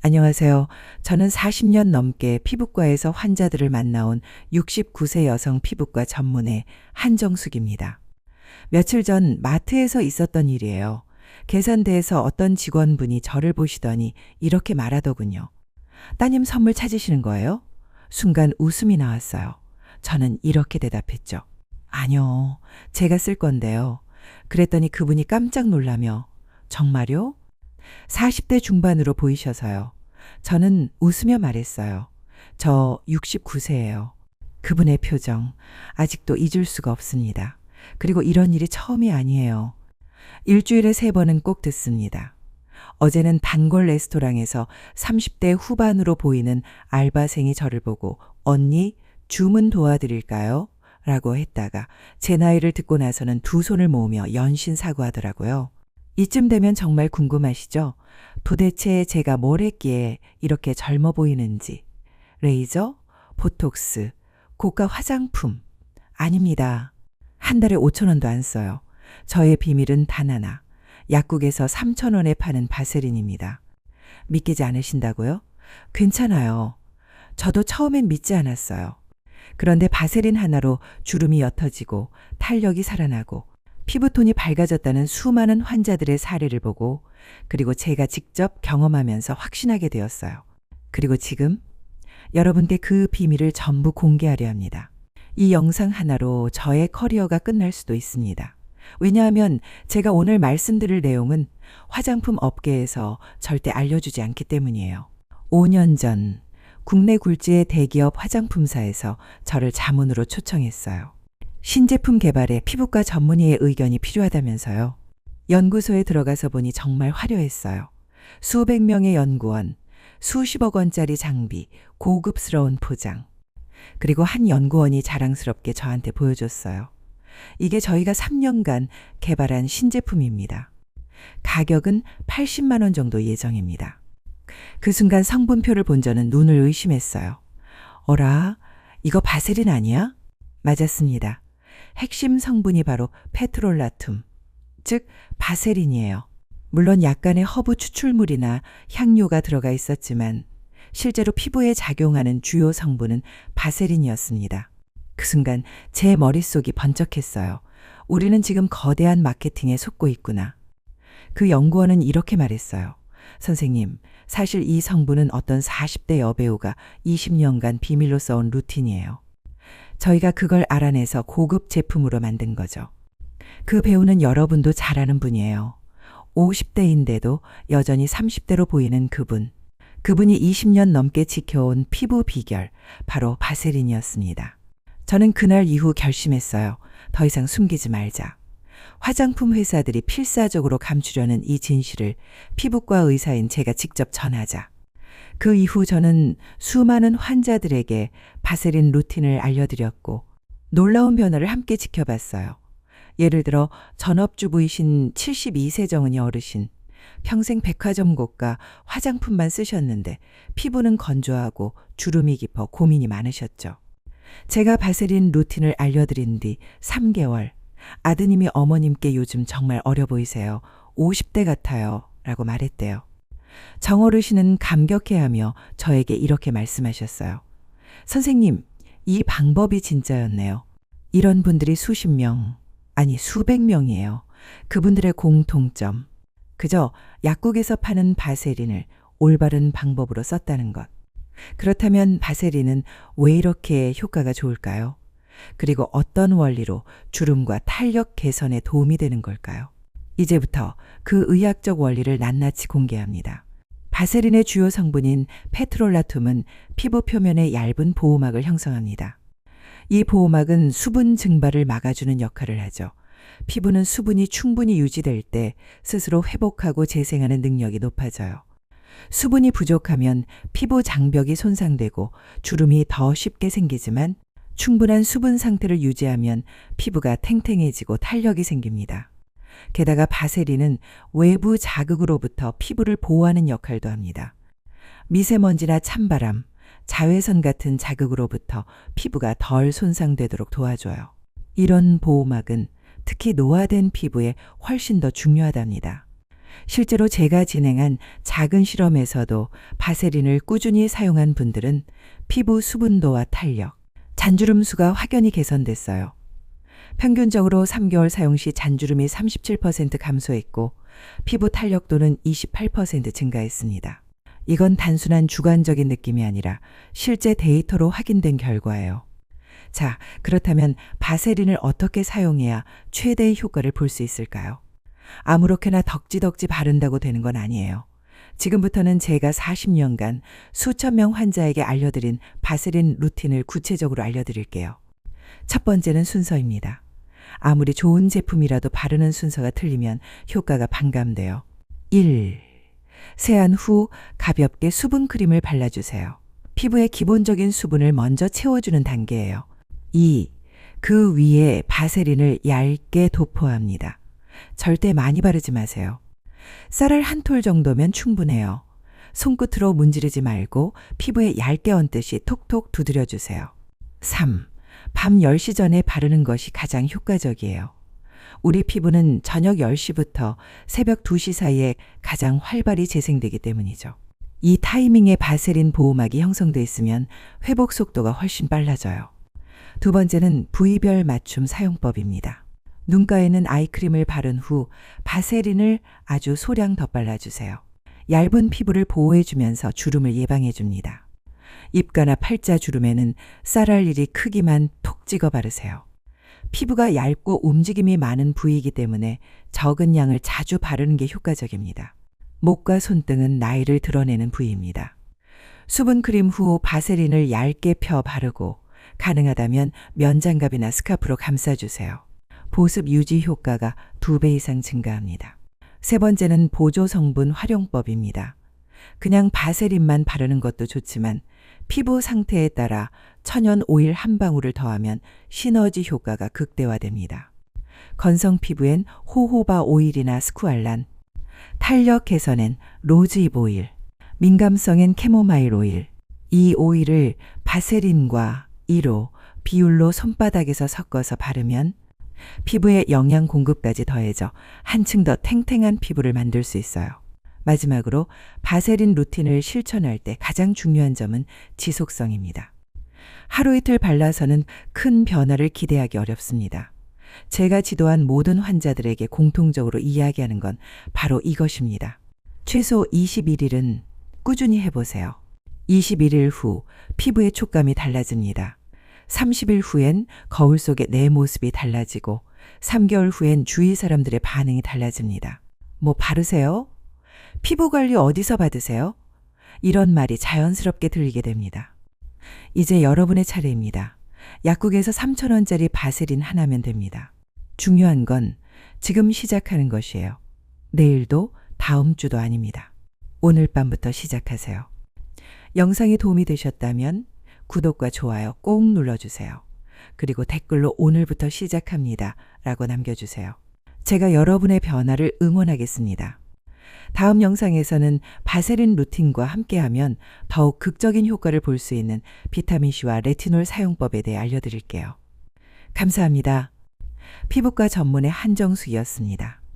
안녕하세요. 저는 40년 넘게 피부과에서 환자들을 만나온 69세 여성 피부과 전문의 한정숙입니다. 며칠 전 마트에서 있었던 일이에요. 계산대에서 어떤 직원분이 저를 보시더니 이렇게 말하더군요. 따님 선물 찾으시는 거예요? 순간 웃음이 나왔어요. 저는 이렇게 대답했죠. 아니요, 제가 쓸 건데요. 그랬더니 그분이 깜짝 놀라며 정말요? 40대 중반으로 보이셔서요. 저는 웃으며 말했어요. 저 69세예요. 그분의 표정, 아직도 잊을 수가 없습니다. 그리고 이런 일이 처음이 아니에요. 일주일에 3번은 꼭 듣습니다. 어제는 단골 레스토랑에서 30대 후반으로 보이는 알바생이 저를 보고 언니, 주문 도와드릴까요? 라고 했다가 제 나이를 듣고 나서는 두 손을 모으며 연신 사과하더라고요. 이쯤 되면 정말 궁금하시죠? 도대체 제가 뭘 했기에 이렇게 젊어 보이는지. 레이저, 보톡스, 고가 화장품. 아닙니다. 한 달에 5천 원도 안 써요. 저의 비밀은 단 하나. 약국에서 3천 원에 파는 바세린입니다. 믿기지 않으신다고요? 괜찮아요. 저도 처음엔 믿지 않았어요. 그런데 바세린 하나로 주름이 옅어지고 탄력이 살아나고 피부톤이 밝아졌다는 수많은 환자들의 사례를 보고 그리고 제가 직접 경험하면서 확신하게 되었어요. 그리고 지금 여러분께 그 비밀을 전부 공개하려 합니다. 이 영상 하나로 저의 커리어가 끝날 수도 있습니다. 왜냐하면 제가 오늘 말씀드릴 내용은 화장품 업계에서 절대 알려주지 않기 때문이에요. 5년 전 국내 굴지의 대기업 화장품사에서 저를 자문으로 초청했어요. 신제품 개발에 피부과 전문의의 의견이 필요하다면서요. 연구소에 들어가서 보니 정말 화려했어요. 수백 명의 연구원, 수십억 원짜리 장비, 고급스러운 포장. 그리고 한 연구원이 자랑스럽게 저한테 보여줬어요. 이게 저희가 3년간 개발한 신제품입니다. 가격은 80만 원 정도 예정입니다. 그 순간 성분표를 본 저는 눈을 의심했어요. 어라, 이거 바세린 아니야? 맞았습니다. 핵심 성분이 바로 페트롤라툼, 즉 바세린이에요. 물론 약간의 허브 추출물이나 향료가 들어가 있었지만 실제로 피부에 작용하는 주요 성분은 바세린이었습니다. 그 순간 제 머릿속이 번쩍했어요. 우리는 지금 거대한 마케팅에 속고 있구나. 그 연구원은 이렇게 말했어요. 선생님, 사실 이 성분은 어떤 40대 여배우가 20년간 비밀로 써온 루틴이에요. 저희가 그걸 알아내서 고급 제품으로 만든 거죠. 그 배우는 여러분도 잘 아는 분이에요. 50대인데도 여전히 30대로 보이는 그분. 그분이 20년 넘게 지켜온 피부 비결, 바로 바세린이었습니다. 저는 그날 이후 결심했어요. 더 이상 숨기지 말자. 화장품 회사들이 필사적으로 감추려는 이 진실을 피부과 의사인 제가 직접 전하자. 그 이후 저는 수많은 환자들에게 바세린 루틴을 알려드렸고 놀라운 변화를 함께 지켜봤어요. 예를 들어 전업주부이신 72세 정은이 어르신, 평생 백화점 고가 화장품만 쓰셨는데 피부는 건조하고 주름이 깊어 고민이 많으셨죠. 제가 바세린 루틴을 알려드린 뒤 3개월, 아드님이 어머님께 요즘 정말 어려 보이세요. 50대 같아요. 라고 말했대요. 정어르신은 감격해하며 저에게 이렇게 말씀하셨어요. 선생님, 이 방법이 진짜였네요. 이런 분들이 수십 명, 아니 수백 명이에요. 그분들의 공통점. 그저 약국에서 파는 바세린을 올바른 방법으로 썼다는 것. 그렇다면 바세린은 왜 이렇게 효과가 좋을까요? 그리고 어떤 원리로 주름과 탄력 개선에 도움이 되는 걸까요? 이제부터 그 의학적 원리를 낱낱이 공개합니다. 바세린의 주요 성분인 페트롤라툼은 피부 표면의 얇은 보호막을 형성합니다. 이 보호막은 수분 증발을 막아주는 역할을 하죠. 피부는 수분이 충분히 유지될 때 스스로 회복하고 재생하는 능력이 높아져요. 수분이 부족하면 피부 장벽이 손상되고 주름이 더 쉽게 생기지만 충분한 수분 상태를 유지하면 피부가 탱탱해지고 탄력이 생깁니다. 게다가 바세린은 외부 자극으로부터 피부를 보호하는 역할도 합니다. 미세먼지나 찬바람, 자외선 같은 자극으로부터 피부가 덜 손상되도록 도와줘요. 이런 보호막은 특히 노화된 피부에 훨씬 더 중요하답니다. 실제로 제가 진행한 작은 실험에서도 바세린을 꾸준히 사용한 분들은 피부 수분도와 탄력, 잔주름 수가 확연히 개선됐어요. 평균적으로 3개월 사용 시 잔주름이 37% 감소했고 피부 탄력도는 28% 증가했습니다. 이건 단순한 주관적인 느낌이 아니라 실제 데이터로 확인된 결과예요. 자, 그렇다면 바세린을 어떻게 사용해야 최대의 효과를 볼 수 있을까요? 아무렇게나 덕지덕지 바른다고 되는 건 아니에요. 지금부터는 제가 40년간 수천 명 환자에게 알려드린 바세린 루틴을 구체적으로 알려드릴게요. 첫 번째는 순서입니다. 아무리 좋은 제품이라도 바르는 순서가 틀리면 효과가 반감돼요. 1. 세안 후 가볍게 수분 크림을 발라주세요. 피부의 기본적인 수분을 먼저 채워주는 단계예요. 2. 그 위에 바세린을 얇게 도포합니다. 절대 많이 바르지 마세요. 쌀알 한 톨 정도면 충분해요. 손끝으로 문지르지 말고 피부에 얇게 얹듯이 톡톡 두드려주세요. 3. 밤 10시 전에 바르는 것이 가장 효과적이에요. 우리 피부는 저녁 10시부터 새벽 2시 사이에 가장 활발히 재생되기 때문이죠. 이 타이밍에 바세린 보호막이 형성돼 있으면 회복 속도가 훨씬 빨라져요. 두 번째는 부위별 맞춤 사용법입니다. 눈가에는 아이크림을 바른 후 바세린을 아주 소량 덧발라주세요. 얇은 피부를 보호해주면서 주름을 예방해줍니다. 입가나 팔자 주름에는 쌀알 일이 크기만 톡 찍어 바르세요. 피부가 얇고 움직임이 많은 부위이기 때문에 적은 양을 자주 바르는 게 효과적입니다. 목과 손등은 나이를 드러내는 부위입니다. 수분크림 후 바세린을 얇게 펴 바르고 가능하다면 면장갑이나 스카프로 감싸주세요. 보습 유지 효과가 2배 이상 증가합니다. 세 번째는 보조 성분 활용법입니다. 그냥 바세린만 바르는 것도 좋지만 피부 상태에 따라 천연 오일 한 방울을 더하면 시너지 효과가 극대화됩니다. 건성 피부엔 호호바 오일이나 스쿠알란, 탄력 개선엔 로즈잎 오일, 민감성엔 캐모마일 오일. 이 오일을 바세린과 1호 비율로 손바닥에서 섞어서 바르면 피부에 영양 공급까지 더해져 한층 더 탱탱한 피부를 만들 수 있어요. 마지막으로 바세린 루틴을 실천할 때 가장 중요한 점은 지속성입니다. 하루 이틀 발라서는 큰 변화를 기대하기 어렵습니다. 제가 지도한 모든 환자들에게 공통적으로 이야기하는 건 바로 이것입니다. 최소 21일은 꾸준히 해보세요. 21일 후 피부의 촉감이 달라집니다. 30일 후엔 거울 속의 내 모습이 달라지고 3개월 후엔 주위 사람들의 반응이 달라집니다. 뭐 바르세요? 피부 관리 어디서 받으세요? 이런 말이 자연스럽게 들리게 됩니다. 이제 여러분의 차례입니다. 약국에서 3,000원짜리 바세린 하나면 됩니다. 중요한 건 지금 시작하는 것이에요. 내일도 다음 주도 아닙니다. 오늘 밤부터 시작하세요. 영상이 도움이 되셨다면 구독과 좋아요 꼭 눌러주세요. 그리고 댓글로 오늘부터 시작합니다 라고 남겨주세요. 제가 여러분의 변화를 응원하겠습니다. 다음 영상에서는 바세린 루틴과 함께하면 더욱 극적인 효과를 볼 수 있는 비타민C와 레티놀 사용법에 대해 알려드릴게요. 감사합니다. 피부과 전문의 한정숙이었습니다.